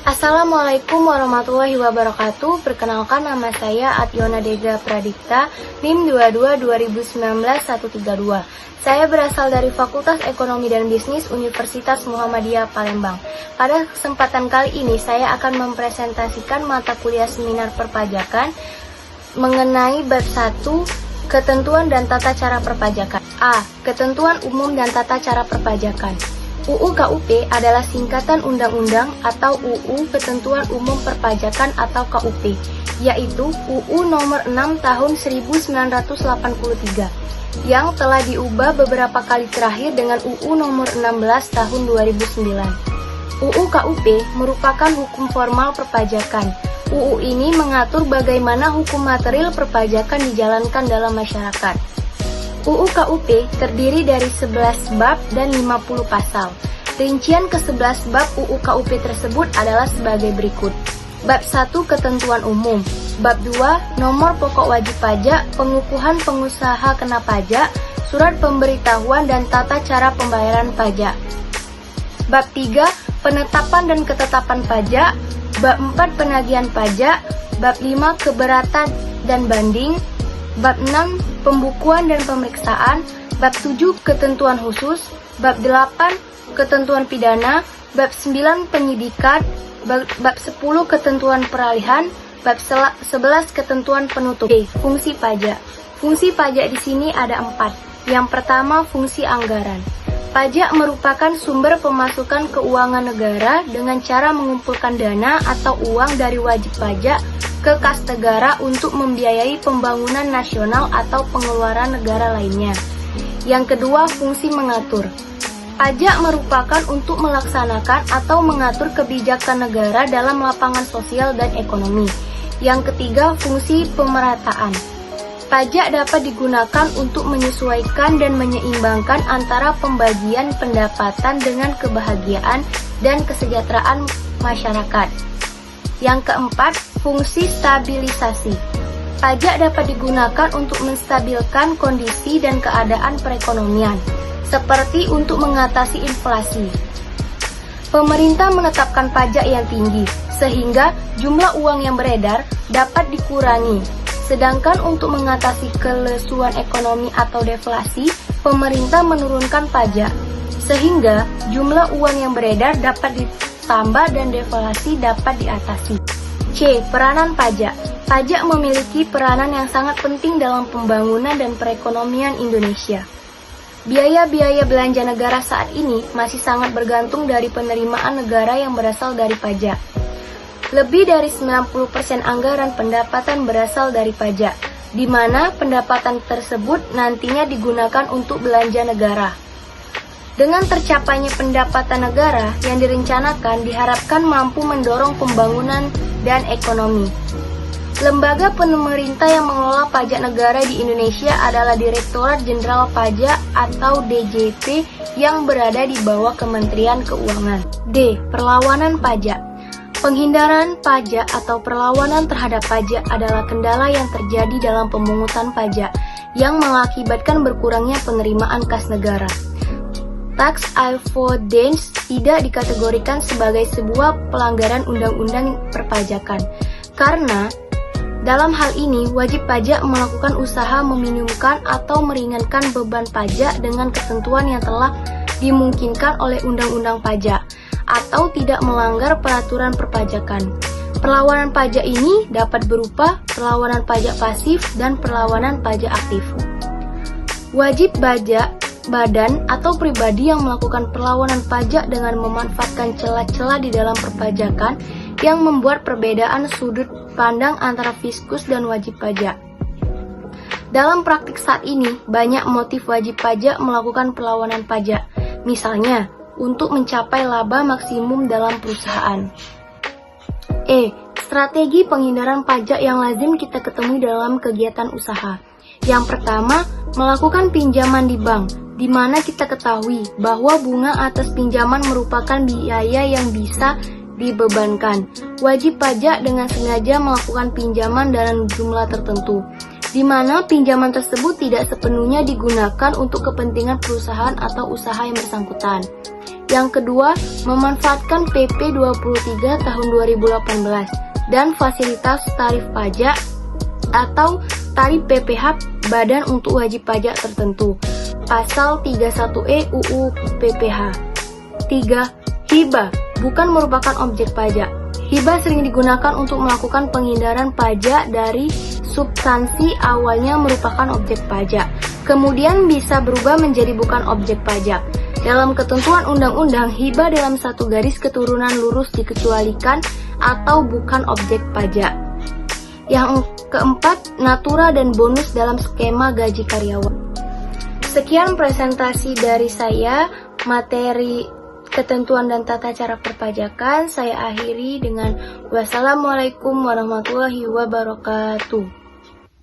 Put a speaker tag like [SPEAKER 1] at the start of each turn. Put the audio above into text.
[SPEAKER 1] Assalamualaikum warahmatullahi wabarakatuh. Perkenalkan, nama saya Atyona Dega Pradipta, NIM 22-2019-132. Saya berasal dari Fakultas Ekonomi dan Bisnis Universitas Muhammadiyah Palembang. Pada kesempatan kali ini saya akan mempresentasikan mata kuliah seminar perpajakan mengenai bab 1, ketentuan dan tata cara perpajakan. A. Ketentuan umum dan tata cara perpajakan. UU KUP adalah singkatan undang-undang atau UU Ketentuan Umum Perpajakan atau KUP, yaitu UU nomor 6 tahun 1983, yang telah diubah beberapa kali terakhir dengan UU nomor 16 tahun 2009. UU KUP merupakan hukum formal perpajakan. UU ini mengatur bagaimana hukum material perpajakan dijalankan dalam masyarakat. UU KUP terdiri dari 11 bab dan 50 pasal. Rincian ke-11 bab UU KUP tersebut adalah sebagai berikut. Bab 1, ketentuan umum. Bab 2, nomor pokok wajib pajak, pengukuhan pengusaha kena pajak, surat pemberitahuan dan tata cara pembayaran pajak. Bab 3, penetapan dan ketetapan pajak. Bab 4, penagihan pajak. Bab 5, keberatan dan banding. Bab 6, pembukuan dan pemeriksaan. Bab 7, ketentuan khusus. Bab 8, ketentuan pidana. Bab 9, penyidikan. Bab 10, ketentuan peralihan. Bab 11, ketentuan penutup. Fungsi pajak. Fungsi pajak di sini ada 4. Yang pertama, fungsi anggaran. Pajak merupakan sumber pemasukan keuangan negara dengan cara mengumpulkan dana atau uang dari wajib pajak ke kas negara untuk membiayai pembangunan nasional atau pengeluaran negara lainnya. Yang kedua, fungsi mengatur. Pajak merupakan untuk melaksanakan atau mengatur kebijakan negara dalam lapangan sosial dan ekonomi. Yang ketiga, fungsi pemerataan. Pajak dapat digunakan untuk menyesuaikan dan menyeimbangkan antara pembagian pendapatan dengan kebahagiaan dan kesejahteraan masyarakat. Yang keempat, fungsi stabilisasi. Pajak dapat digunakan untuk menstabilkan kondisi dan keadaan perekonomian, seperti untuk mengatasi inflasi. Pemerintah menetapkan pajak yang tinggi, sehingga jumlah uang yang beredar dapat dikurangi. Sedangkan untuk mengatasi kelesuan ekonomi atau deflasi, pemerintah menurunkan pajak, sehingga jumlah uang yang beredar dapat ditambah dan deflasi dapat diatasi. C. Peranan pajak. Pajak memiliki peranan yang sangat penting dalam pembangunan dan perekonomian Indonesia. Biaya-biaya belanja negara saat ini masih sangat bergantung dari penerimaan negara yang berasal dari pajak. Lebih dari 90% anggaran pendapatan berasal dari pajak, di mana pendapatan tersebut nantinya digunakan untuk belanja negara. Dengan tercapainya pendapatan negara yang direncanakan diharapkan mampu mendorong pembangunan dan ekonomi. Lembaga pemerintah yang mengelola pajak negara di Indonesia adalah Direktorat Jenderal Pajak atau DJP yang berada di bawah Kementerian Keuangan. D. Perlawanan pajak. Penghindaran pajak atau perlawanan terhadap pajak adalah kendala yang terjadi dalam pemungutan pajak yang mengakibatkan berkurangnya penerimaan kas negara. Tax avoidance tidak dikategorikan sebagai sebuah pelanggaran undang-undang perpajakan, karena dalam hal ini wajib pajak melakukan usaha meminimumkan atau meringankan beban pajak dengan ketentuan yang telah dimungkinkan oleh undang-undang pajak, atau tidak melanggar peraturan perpajakan. Perlawanan pajak ini dapat berupa perlawanan pajak pasif dan perlawanan pajak aktif. Wajib pajak badan atau pribadi yang melakukan perlawanan pajak dengan memanfaatkan celah-celah di dalam perpajakan yang membuat perbedaan sudut pandang antara fiskus dan wajib pajak. Dalam praktik saat ini, banyak motif wajib pajak melakukan perlawanan pajak, misalnya untuk mencapai laba maksimum dalam perusahaan. E. Strategi penghindaran pajak yang lazim kita ketemui dalam kegiatan usaha. Yang pertama, melakukan pinjaman di bank, di mana kita ketahui bahwa bunga atas pinjaman merupakan biaya yang bisa dibebankan. Wajib pajak dengan sengaja melakukan pinjaman dalam jumlah tertentu, di mana pinjaman tersebut tidak sepenuhnya digunakan untuk kepentingan perusahaan atau usaha yang bersangkutan. Yang kedua, memanfaatkan PP 23 tahun 2018 dan fasilitas tarif pajak atau tarif PPh badan untuk wajib pajak tertentu. Pasal 31E UU PPh. 3. Hibah bukan merupakan objek pajak. Hibah sering digunakan untuk melakukan penghindaran pajak dari substansi awalnya merupakan objek pajak, kemudian bisa berubah menjadi bukan objek pajak. Dalam ketentuan undang-undang, hibah dalam satu garis keturunan lurus dikecualikan atau bukan objek pajak. Yang keempat, natura dan bonus dalam skema gaji karyawan. Sekian presentasi dari saya, materi ketentuan dan tata cara perpajakan. Saya akhiri dengan wassalamualaikum warahmatullahi wabarakatuh.